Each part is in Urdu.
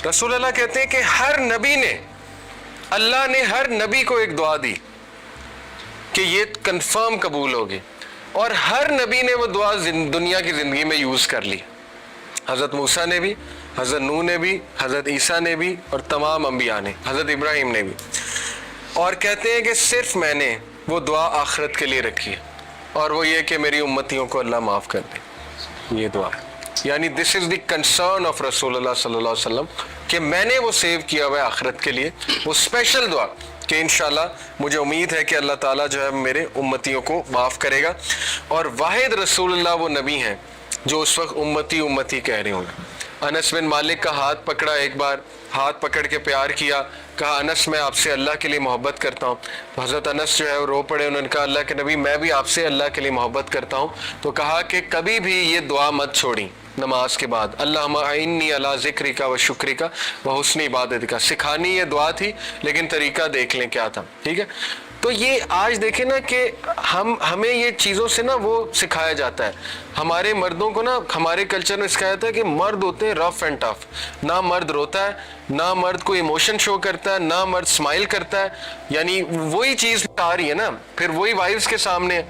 رسول اللہ کہتے ہیں کہ ہر نبی نے، اللہ نے ہر نبی کو ایک دعا دی کہ یہ کنفرم قبول ہوگی، اور ہر نبی نے وہ دعا دنیا کی زندگی میں یوز کر لی. حضرت موسیٰ نے بھی، حضرت نوح نے بھی، حضرت عیسیٰ نے بھی، اور تمام انبیاء نے، حضرت ابراہیم نے بھی. اور کہتے ہیں کہ صرف میں نے وہ دعا آخرت کے لیے رکھی ہے، اور وہ یہ کہ میری امتیوں کو اللہ معاف کر دے. یہ دعا، یعنی دس از دی کنسرن آف رسول اللہ صلی اللہ علیہ وسلم کہ میں نے وہ سیو کیا ہوا ہے آخرت کے لیے، وہ اسپیشل دعا کہ انشاءاللہ مجھے امید ہے کہ اللہ تعالیٰ جو ہے میرے امتیوں کو معاف کرے گا. اور واحد رسول اللہ وہ نبی ہیں جو اس وقت امتی امتی کہہ رہے ہوں گے. انس بن مالک کا ہاتھ پکڑا، ایک بار ہاتھ پکڑ کے پیار کیا، کہا انس میں آپ سے اللہ کے لیے محبت کرتا ہوں. تو حضرت انس جو ہے وہ رو پڑے، انہوں نے کہا اللہ کے نبی میں بھی آپ سے اللہ کے لیے محبت کرتا ہوں. تو کہا کہ کبھی بھی یہ دعا مت چھوڑیں نماز کے بعد، اللہم اعنی علی ذکرک و شکرک و حسن عبادتک. سکھانی یہ دعا تھی لیکن طریقہ دیکھ لیں کیا تھا. ٹھیک ہے، تو یہ آج دیکھیں نا کہ ہمیں یہ چیزوں سے نا وہ سکھایا جاتا ہے. ہمارے مردوں کو نا ہمارے کلچر میں سکھایا جاتا ہے کہ مرد ہوتے ہیں رف اینڈ ٹف، نہ مرد روتا ہے، نہ مرد کوئی ایموشن شو کرتا ہے، نہ مرد اسمائل کرتا ہے. یعنی وہی چیز آ رہی ہے نا، پھر وہی وائفز کے سامنے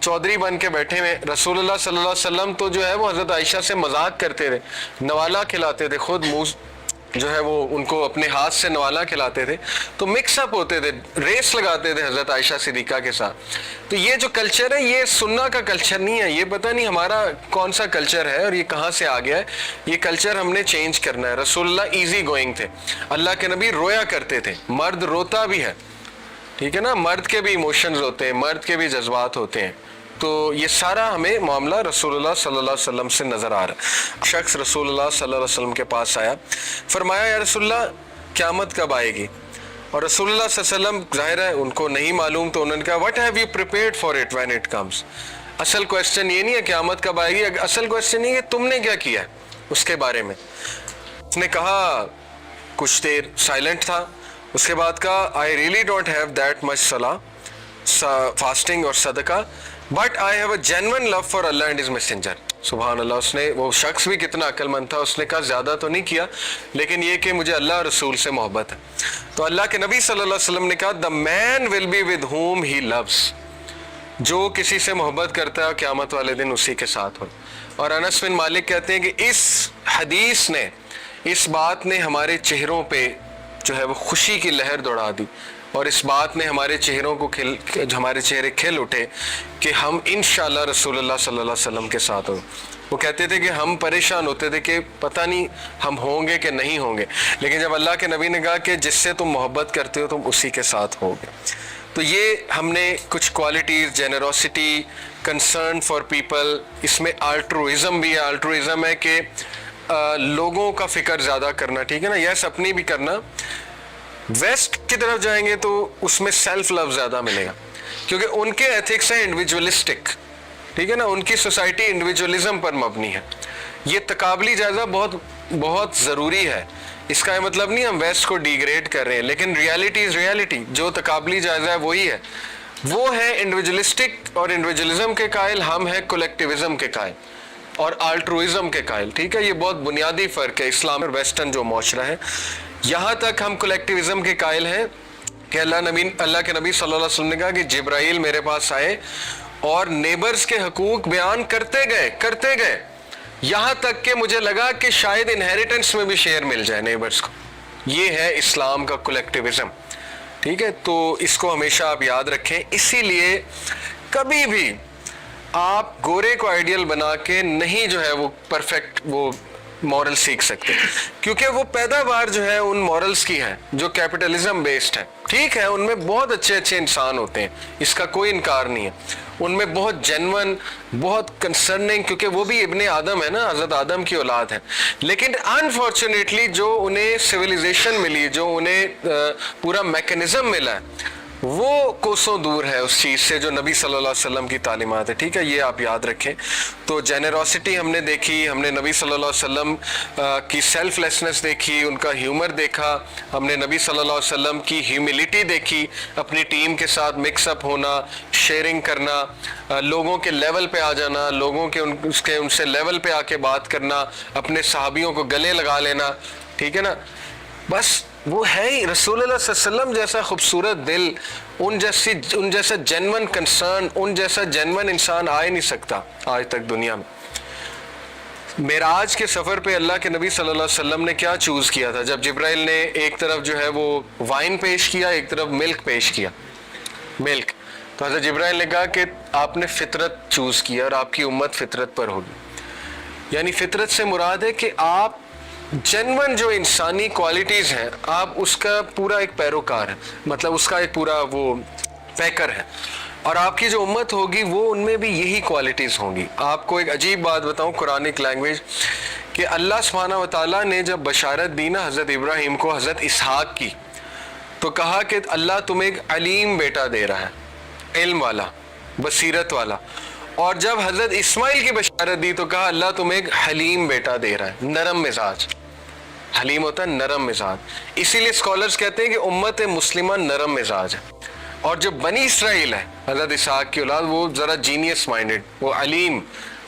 چودھری بن کے بیٹھے ہوئے. رسول اللہ صلی اللہ علیہ وسلم تو جو ہے وہ حضرت عائشہ سے مذاق کرتے تھے، نوالا کھلاتے تھے، خود منہ جو ہے وہ ان کو اپنے ہاتھ سے نوالا کھلاتے تھے. تو مکس اپ ہوتے تھے، ریس لگاتے تھے حضرت عائشہ صدیقہ کے ساتھ. تو یہ جو کلچر ہے یہ سنہ کا کلچر نہیں ہے. یہ پتہ نہیں ہمارا کون سا کلچر ہے اور یہ کہاں سے آ گیا ہے. یہ کلچر ہم نے چینج کرنا ہے. رسول اللہ ایزی گوئنگ تھے، اللہ کے نبی رویا کرتے تھے. مرد روتا بھی ہے، ٹھیک ہے نا، مرد کے بھی ایموشنز ہوتے ہیں، مرد کے بھی جذبات ہوتے ہیں. تو یہ سارا ہمیں معاملہ رسول اللہ صلی اللہ علیہ وسلم سے نظر آ رہا ہے. شخص رسول اللہ صلی اللہ علیہ وسلم کے پاس آیا، فرمایا یا رسول اللہ قیامت کب آئے گی؟ اور رسول اللہ صلی اللہ علیہ وسلم ظاہر ہے ان کو نہیں معلوم، تو انہوں نے کہا what have you prepared for it when it comes. اصل کویسچن یہ نہیں ہے قیامت کب آئے گی، اصل کویسچن یہ ہے تم نے کیا کیا ہے اس کے بارے میں. اس نے کہا، کچھ دیر سائلنٹ تھا، اس کے بعد کہا I really don't have that much salah, fasting اور صدقہ, but I have a genuine love for Allah and His Messenger. سبحان اللہ. اس نے، وہ شخص بھی کتنا عقل مند تھا، اس نے کہا زیادہ تو نہیں کیا لیکن یہ کہ مجھے اللہ رسول سے محبت ہے. تو اللہ کے نبی صلی اللہ علیہ وسلم نے کہا the man will be with whom he loves. جو کسی سے محبت کرتا ہے قیامت والے دن اسی کے ساتھ ہو. اور انس بن مالک کہتے ہیں کہ اس حدیث نے، اس بات نے ہمارے چہروں پہ جو ہے وہ خوشی کی لہر دوڑا دی، اور اس بات نے ہمارے چہروں کو ہمارے چہرے کھل اٹھے کہ ہم انشاءاللہ رسول اللہ صلی اللہ علیہ وسلم کے ساتھ ہوں. وہ کہتے تھے کہ ہم پریشان ہوتے تھے کہ پتہ نہیں ہم ہوں گے کہ نہیں ہوں گے، لیکن جب اللہ کے نبی نے کہا کہ جس سے تم محبت کرتے ہو تم اسی کے ساتھ ہوگے. تو یہ ہم نے کچھ qualities, generosity, concern for people, اس میں الٹروئزم بھی ہے. الٹروئزم ہے کہ لوگوں کا فکر زیادہ کرنا، ٹھیک ہے نا، یس اپنی بھی کرنا. ویسٹ کی طرف جائیں گے تو اس میں سیلف لو زیادہ ملے گا، کیونکہ ان کے ایتھکس ہیں انڈیویجولسٹک، ٹھیک ہے نا، ان کی سوسائٹی انڈیویجولزم پر مبنی ہے. یہ تقابلی جائزہ بہت بہت ضروری ہے. اس کا یہ مطلب نہیں ہم ویسٹ کو ڈیگریڈ کر رہے ہیں، لیکن ریالٹی از ریالٹی. جو تقابلی جائزہ ہے وہی ہے، وہ ہے انڈیویجولسٹک اور انڈیویجولزم کے قائل، ہم ہیں کولیکٹیوزم کے قائل اور الٹروئزم کے قائل. ٹھیک ہے، یہ بہت بنیادی فرق ہے اسلام اور ویسٹرن جو معاشرہ ہے. یہاں تک ہم کولیکٹیوزم کے قائل ہیں کہ اللہ کے نبی صلی اللہ علیہ وسلم نے کہا کہ جبرائیل میرے پاس آئے اور نیبرز کے حقوق بیان کرتے گئے یہاں تک کہ مجھے لگا کہ شاید انہیریٹنس میں بھی شیئر مل جائے نیبرز کو. یہ ہے اسلام کا کولیکٹیوزم. ٹھیک ہے، تو اس کو ہمیشہ آپ یاد رکھیں. اسی لیے کبھی بھی آپ گورے کو آئیڈیل بنا کے نہیں جو ہے وہ پرفیکٹ وہ مورل سیکھ سکتے، کیونکہ وہ پیداوار جو ہے ان مورلز کی ہے جو کیپٹلزم بیسڈ ہے. ٹھیک ہے، ان میں بہت اچھے انسان ہوتے ہیں، اس کا کوئی انکار نہیں ہے. ان میں بہت جینون، بہت کنسرننگ، کیونکہ وہ بھی ابن آدم ہے نا، حضرت آدم کی اولاد ہے. لیکن انفارچونیٹلی جو انہیں سویلائزیشن ملی، جو انہیں پورا میکنزم ملا ہے، وہ کوسوں دور ہے اس چیز سے جو نبی صلی اللہ علیہ وسلم کی تعلیمات ہے. ٹھیک ہے، یہ آپ یاد رکھیں. تو جنروسٹی ہم نے دیکھی، ہم نے نبی صلی اللہ علیہ وسلم کی سیلف لیسنس دیکھی، ان کا ہیومر دیکھا، ہم نے نبی صلی اللہ علیہ وسلم کی ہیوملٹی دیکھی، اپنی ٹیم کے ساتھ مکس اپ ہونا، شیئرنگ کرنا، لوگوں کے لیول پہ آ جانا، لوگوں کے ان سے لیول پہ آ کے بات کرنا، اپنے صحابیوں کو گلے لگا لینا. ٹھیک ہے نا. بس وہ ہے ہی رسول اللہ صلی اللہ علیہ وسلم جیسا خوبصورت دل, ان جیسا جینون کنسرن, ان جیسا جینون انسان آ ہی نہیں سکتا آج تک دنیا میں. معراج کے سفر پہ اللہ کے نبی صلی اللہ علیہ وسلم نے کیا چوز کیا تھا؟ جب جبرائیل نے ایک طرف جو ہے وہ وائن پیش کیا, ایک طرف ملک پیش کیا, ملک, تو حضرت جبرائیل نے کہا کہ آپ نے فطرت چوز کیا اور آپ کی امت فطرت پر ہوگی. یعنی فطرت سے مراد ہے کہ آپ جنون جو انسانی کوالٹیز ہیں آپ اس کا پورا ایک پیروکار ہے, مطلب اس کا ایک پورا وہ پیکر ہے, اور آپ کی جو امت ہوگی وہ ان میں بھی یہی کوالٹیز ہوں گی. آپ کو ایک عجیب بات بتاؤں قرآنک لینگویج, کہ اللہ سبحانہ و تعالیٰ نے جب بشارت دی نا حضرت ابراہیم کو حضرت اسحاق کی, تو کہا کہ اللہ تمہیں ایک علیم بیٹا دے رہا ہے, علم والا, بصیرت والا. اور جب حضرت اسماعیل کی بشارت دی تو کہا اللہ تمہیں ایک حلیم بیٹا دے رہا ہے, نرم مزاج. حلیم ہوتا ہے نرم مزاج, اسی لیے اسکالرز کہتے ہیں کہ امت مسلمہ نرم مزاج ہے. اور جو بنی اسرائیل ہے حضرت اسحاق کی اولاد, وہ ذرا جینیس مائنڈڈ, وہ علیم,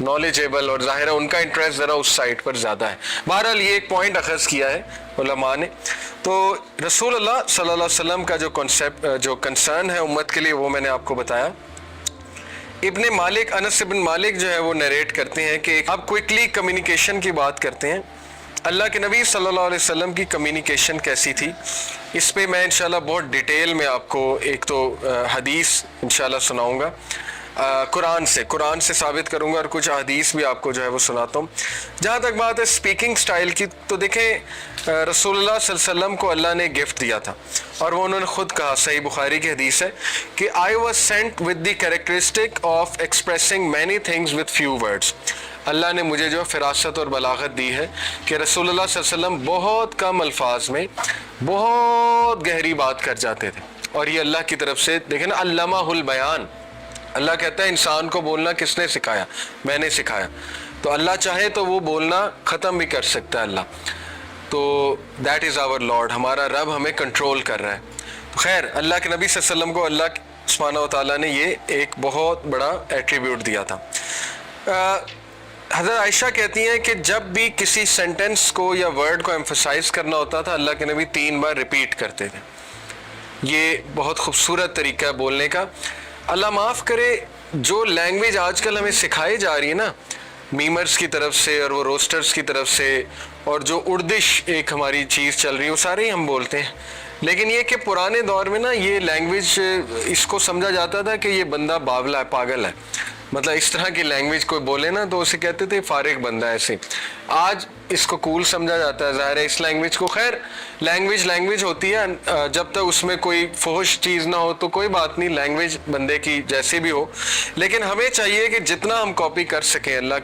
نالجیبل, اور ظاہر ہے ان کا انٹرسٹ ذرا اس سائٹ پر زیادہ ہے. بہرحال یہ ایک پوائنٹ اخذ کیا ہے علماء نے. تو رسول اللہ صلی اللہ علیہ وسلم کا جو کنسیپٹ, جو کنسرن ہے امت کے لیے, وہ میں نے آپ کو بتایا. ابن مالک, انس ابن مالک جو ہے وہ نریٹ کرتے ہیں کہ آپ کوئکلی کمیونیکیشن کی بات کرتے ہیں. اللہ کے نبی صلی اللہ علیہ وسلم کی کمیونیکیشن کیسی تھی, اس پہ میں انشاءاللہ بہت ڈیٹیل میں آپ کو ایک تو حدیث انشاءاللہ سناؤں گا, قرآن سے ثابت کروں گا, اور کچھ حدیث بھی آپ کو جو ہے وہ سناتا ہوں. جہاں تک بات ہے سپیکنگ سٹائل کی, تو دیکھیں رسول اللہ صلی اللہ علیہ وسلم کو اللہ نے گفٹ دیا تھا, اور وہ انہوں نے خود کہا, صحیح بخاری کی حدیث ہے کہ I was sent with the characteristic of expressing many things with few words. اللہ نے مجھے جو فراست اور بلاغت دی ہے کہ رسول اللہ صلی اللہ علیہ وسلم بہت کم الفاظ میں بہت گہری بات کر جاتے تھے. اور یہ اللہ کی طرف سے, دیکھیں نا, علمہ البیان. اللہ کہتا ہے انسان کو بولنا کس نے سکھایا؟ میں نے سکھایا. تو اللہ چاہے تو وہ بولنا ختم بھی کر سکتا ہے اللہ. تو دیٹ از آور لارڈ, ہمارا رب ہمیں کنٹرول کر رہا ہے. خیر, اللہ کے نبی صلی اللہ علیہ وسلم کو اللہ سبحانہ و تعالیٰ نے یہ ایک بہت بڑا ایٹریبیوٹ دیا تھا. حضرت عائشہ کہتی ہیں کہ جب بھی کسی سینٹنس کو یا ورڈ کو ایمفسائز کرنا ہوتا تھا, اللہ کے نبی 3 بار ریپیٹ کرتے تھے. یہ بہت خوبصورت طریقہ ہے بولنے کا. اللہ معاف کرے, جو لینگویج آج کل ہمیں سکھائی جا رہی ہے نا میمرز کی طرف سے اور وہ روسٹرز کی طرف سے, اور جو اردش ایک ہماری چیز چل رہی ہے, وہ سارے ہی ہم بولتے ہیں. لیکن یہ کہ پرانے دور میں نا یہ لینگویج, اس کو سمجھا جاتا تھا کہ یہ بندہ باولا ہے, پاگل ہے. مطلب اس طرح کی لینگویج کوئی بولے نا تو اسے کہتے تھے فارغ بندہ ایسے. آج اس کو کول سمجھا جاتا ہے, ظاہر ہے اس لینگویج کو. خیر, لینگویج ہوتی ہے, جب تک اس میں کوئی فحش چیز نہ ہو تو کوئی بات نہیں, لینگویج بندے کی جیسی بھی ہو. لیکن ہمیں چاہیے کہ جتنا ہم کاپی کر سکیں اللہ